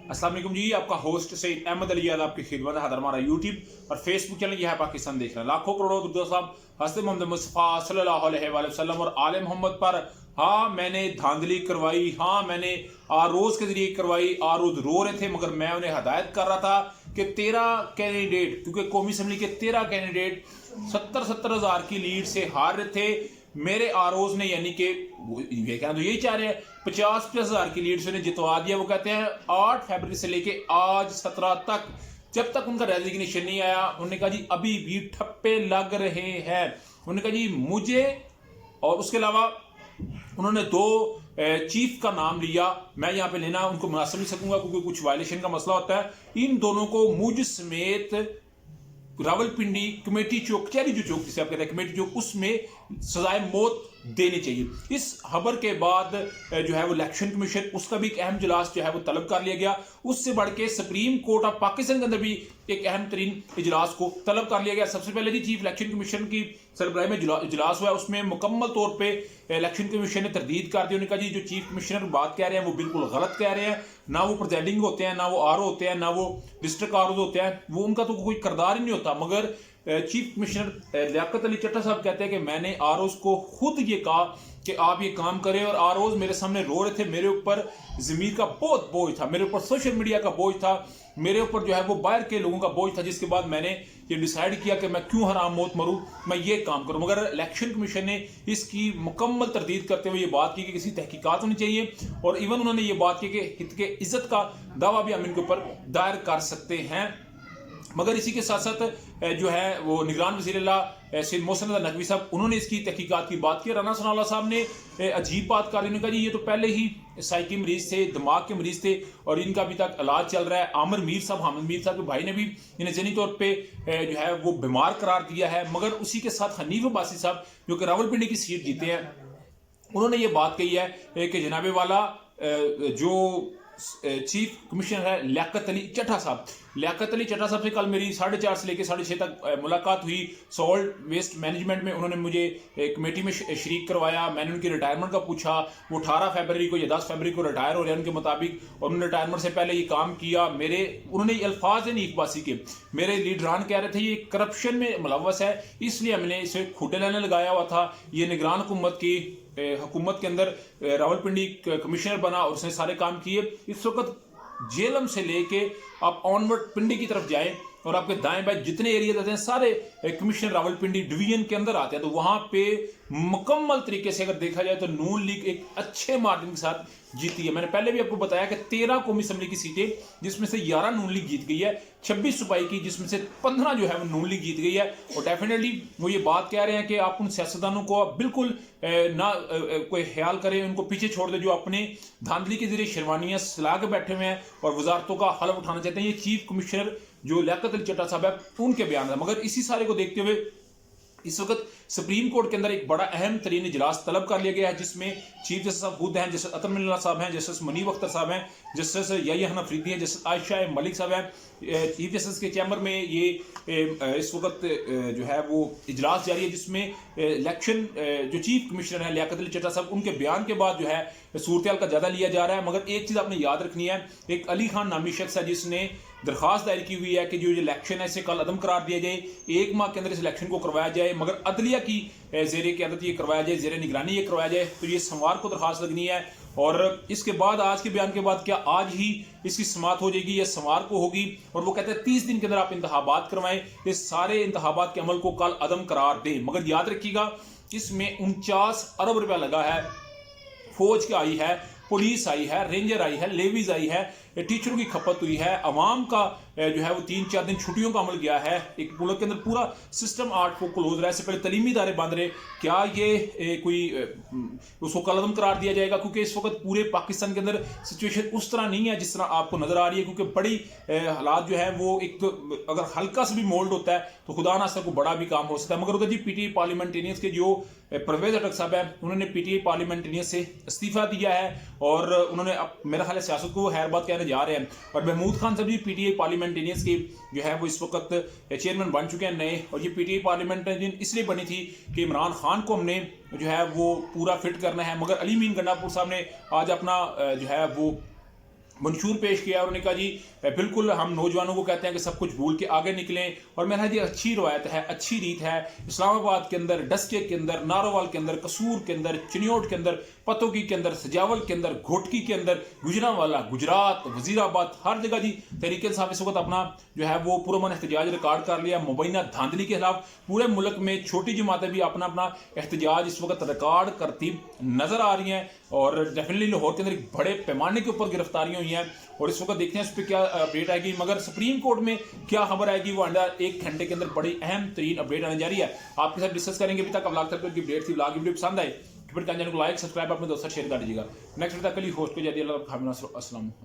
अस्सलाम वालेकुम जी, आपका होस्ट सईद अहमद अली याद आपकी खिदमत है। हमारा यूट्यूब और फेसबुक चैनल यह है पाकिस्तान देख रहे हैं। लाखों करोड़ों दुर्दो साहब हज़रत मोहम्मद मुस्तफ़ा सल्लल्लाहु अलैहि वसल्लम और आले मोहम्मद पर हाँ मैंने धांधली करवाई, हाँ मैंने आरोज के जरिए करवाई। आरोज रो रहे थे मगर मैं उन्हें हदायत कर रहा था कि 13 कैंडिडेट, क्योंकि कौमी असम्बली के 13 कैंडिडेट 70 हज़ार की लीड से हार रहे थे। मेरे आरोज ने यानी कि ये कहना तो यही चाह रहे हैं 50 हज़ार की लीड से उन्हें जितवा दिया। वो कहते हैं 8 फरवरी से लेके आज 17 तक, जब तक उनका रेजिग्नेशन नहीं आया, उन्होंने कहा जी अभी भी ठप्पे लग रहे हैं। उन्होंने कहा जी मुझे, और उसके अलावा उन्होंने 2 चीफ का नाम लिया। मैं यहाँ पे लेना उनको मुनासिब नहीं सकूंगा क्योंकि कुछ वायलेशन का मसला होता है। इन दोनों को मुझ समेत रावलपिंडी कमेटी चौक, कचहरी जो चौक जिसे आप कहते हैं कमेटी चौक, उसमें सजाए मौत देनी चाहिए। इस खबर के बाद जो है वो इलेक्शन कमीशन, उसका भी एक अहम इजलास जो है वो तलब कर लिया गया। उससे बढ़ के सुप्रीम कोर्ट ऑफ पाकिस्तान के अंदर भी एक अहम तरीन इजलास को तलब कर लिया गया। सबसे पहले जी चीफ इलेक्शन कमीशन की सरबराही में इजलास हुआ, उसमें मुकम्मल तौर पर इलेक्शन कमीशन ने तरदीद कर दी। उन्होंने कहा जी जो चीफ कमिश्नर बात कह रहे हैं वो बिल्कुल गलत कह रहे हैं। ना वो प्रेजाइडिंग होते हैं, ना वो आर होते हैं, ना वो डिस्ट्रिक्ट आर होते हैं, वो उनका तो कोई किरदार ही नहीं होता। मगर चीफ कमिश्नर लियाकत अली चट्टा साहब कहते हैं कि मैंने आरोज को खुद ये कहा कि आप ये काम करें, और आरोज मेरे सामने रो रहे थे। मेरे ऊपर ज़मीर का बहुत बोझ था, मेरे ऊपर सोशल मीडिया का बोझ था, मेरे ऊपर जो है वो बाहर के लोगों का बोझ था, जिसके बाद मैंने ये डिसाइड किया कि मैं क्यों हराम मौत मरूं, मैं ये काम करूं। मगर इलेक्शन कमीशन ने इसकी मुकम्मल तरदीद करते हुए ये बात की कि किसी तहकीकात होनी चाहिए, और इवन उन्होंने ये बात की कि हित के इज्जत का दावा भी हम इनके ऊपर दायर कर सकते हैं। मगर इसी के साथ साथ जो है वो निगरान वज़ीर-ए-आला सैयद मोहसिन रज़ा नकवी साहब, उन्होंने इसकी तहकीकात की बात की। राना सनाउल्लाह साहब ने अजीब बात कर दी। उन्होंने कहा जी ये तो पहले ही साइकी मरीज थे, दिमाग के मरीज थे, और इनका अभी तक इलाज चल रहा है। आमिर मीर साहब, हामिद मीर साहब के भाई ने भी इन्हें ज़हनी तौर पर जो है वो बीमार करार दिया है। मगर उसी के साथ हनीफ अब्बासी साहब जो कि रावलपिंडी की सीट जीते हैं, उन्होंने ये बात कही है कि जनाबे वाला जो चीफ कमिश्नर है लियाकत अली चट्टा साहब, लियाकत अली चट्टा साहब से कल मेरी 4:30 से लेकर 6:30 तक मुलाकात हुई। सॉल्ट वेस्ट मैनेजमेंट में उन्होंने मुझे कमेटी में शरीक करवाया। मैंने उनकी रिटायरमेंट का पूछा। वो 18 फरवरी को या 10 फरवरी को रिटायर हो रहे हैं उनके मुताबिक, और उन्होंने रिटायरमेंट से पहले ये काम किया। उन्होंने अल्फाज है नीक बासी के, मेरे लीडरान कह रहे थे ये करप्शन में मुलव्वस है, इसलिए हमने इसे खूटे लाने लगाया हुआ था। ये निगरान हुकूमत के अंदर रावलपिंडी कमिश्नर बना और उसने सारे काम किए। इस वक्त जेलम से लेके आप ऑनवर्ड पिंडी की तरफ जाएं और आपके दाएं बाएं जितने एरिया आते हैं सारे कमिश्नर रावलपिंडी डिवीजन के अंदर आते हैं। तो वहां पे मुकम्मल तरीके से अगर देखा जाए तो नून लीग एक अच्छे मार्जिन के साथ जीती है। मैंने पहले भी आपको बताया कि 13 कौमी असम्बली की सीटें जिसमें से 11 नून लीग जीत गई है, 26 सूबाई की जिसमें से 15 जो है वो नून लीग जीत गई है। और डेफिनेटली वो ये बात कह रहे हैं कि आप उन सियासतदानों को बिल्कुल ना कोई ख्याल करें, उनको पीछे छोड़ दे जो अपने धांधली के जरिए शेरवानियां सला के बैठे हुए हैं और वजारतों का हल उठाना चाहते हैं। ये चीफ कमिश्नर जो लियाकत अली चट्टा साहब है उनके बयान है। मगर इसी सारे को देखते हुए इस वक्त सुप्रीम कोर्ट के अंदर एक बड़ा अहम तरीन इजलास तलब कर लिया गया है, जिसमें चीफ जस्टिस साहब खुद हैं, जस्टिस अतर मिल्ला साहब हैं, जस्टिस मुनीब अख्तर साहब हैं, जस्टिस याहिया हसन अफरीदी हैं, जस्टिस आयशा मलिक साहब हैं। चीफ जस्टिस के चैम्बर में ये इस वक्त जो है वो इजलास जारी है, जिसमें इलेक्शन जो चीफ कमिश्नर हैं लियाकत अली चट्टा साहब, उनके बयान के बाद जो है सूरत का जायजा लिया जा रहा है। मगर एक चीज़ आपने याद रखनी है, एक अली खान नामी शख्स है जिसने दरख्वास्त दायर की हुई है कि जो इलेक्शन है इसे कल अदम करार दिया जाए, 1 माह के अंदर इस इलेक्शन को करवाया जाए, मगर अदलिया की ज़ेरे क़यादत ये करवाया जाए, ज़ेरे निगरानी ये करवाया जाए। तो ये सोमवार को दरख्वास्त लगनी है, और इसके बाद आज के बयान के बाद क्या आज ही इसकी समाअत हो जाएगी या सोमवार को होगी। और वो कहते हैं 30 दिन के अंदर आप इंतखाबात करवाएं, इस सारे इंतखाबात के अमल को कल अदम करार दें। मगर याद रखिएगा इसमें 49 अरब रुपया लगा है। फौज की आई है, पुलिस आई है, रेंजर आई है, लेवीज आई है, टीचरों की खपत हुई है, अवाम का जो है वो 3-4 दिन छुट्टियों का अमल गया है। एक मुल्क के अंदर पूरा सिस्टम 8 को क्लोज रहा है, इससे पहले तलीमी इदारे बंद रहे। क्या ये कोई उसको कलदम करार दिया जाएगा? क्योंकि इस वक्त पूरे पाकिस्तान के अंदर सिचुएशन उस तरह नहीं है जिस तरह आपको नजर आ रही है, क्योंकि बड़ी हालात जो है वो एक अगर हल्का सा भी मोल्ड होता है तो खुदा ना को बड़ा भी काम हो सकता है। मगर उधर जी पीटीआई पार्लियामेंटेरियंस के जो परवेज अटक साहब है, उन्होंने पीटीआई पार्लियामेंटेरियंस से इस्तीफा दिया है, और उन्होंने मेरा ख्याल है सियासत को हैरबाद कहने जा रहे हैं। और महमूद खान साहब भी पीटीआई पार्लियामेंटेरियंस की जो है वो इस वक्त चेयरमैन बन चुके हैं नए। और ये पीटीआई पार्लियामेंटेरियन इसलिए बनी थी कि इमरान खान को हमने जो है वो पूरा फिट करना है। मगर अली मीन गंडापुर साहब ने आज अपना जो है वो मंशूर पेश किया और उन्होंने कहा जी बिल्कुल हम नौजवानों को कहते हैं कि सब कुछ भूल के आगे निकलें। और मेरा जी अच्छी रवायत है, अच्छी रीत है। इस्लामाबाद के अंदर, डस्के के अंदर, नारोवाल के अंदर, कसूर के अंदर, चिन्योट के अंदर, पतोगी के अंदर, सजावल के अंदर, घोटकी के अंदर, गुजरांवाला, गुजरात, वजीराबाद, हर जगह जी तहरीक इंसाफ इस वक्त अपना जो है वो पुरअमन एहतजाज रिकॉर्ड कर लिया। मुबैना धांधली के खिलाफ पूरे मुल्क में छोटी जमातें भी अपना अपना एहतजाज इस वक्त रिकॉर्ड करती नजर आ रही हैं। और डेफिनेटली लाहौर के अंदर एक बड़े पैमाने के ऊपर गिरफ्तारियां हुई हैं और इस वक्त देखते हैं इस पर क्या अपडेट आएगी। मगर सुप्रीम कोर्ट में क्या खबर आएगी वो अंडर 1 घंटे के अंदर बड़ी अहम तरीन अपडेट आने जा रही है, आपके साथ डिस्कस करेंगे। अभी तक व्लॉग तक की अपडेट थी, व्लॉग वीडियो पसंद आए तो फिर चैनल को लाइक सब्सक्राइब अपने दोस्तों शेयर कर दीजिएगा। नेक्स्ट वीडियो तक के लिए होस्ट को जल्दी अल्लाह।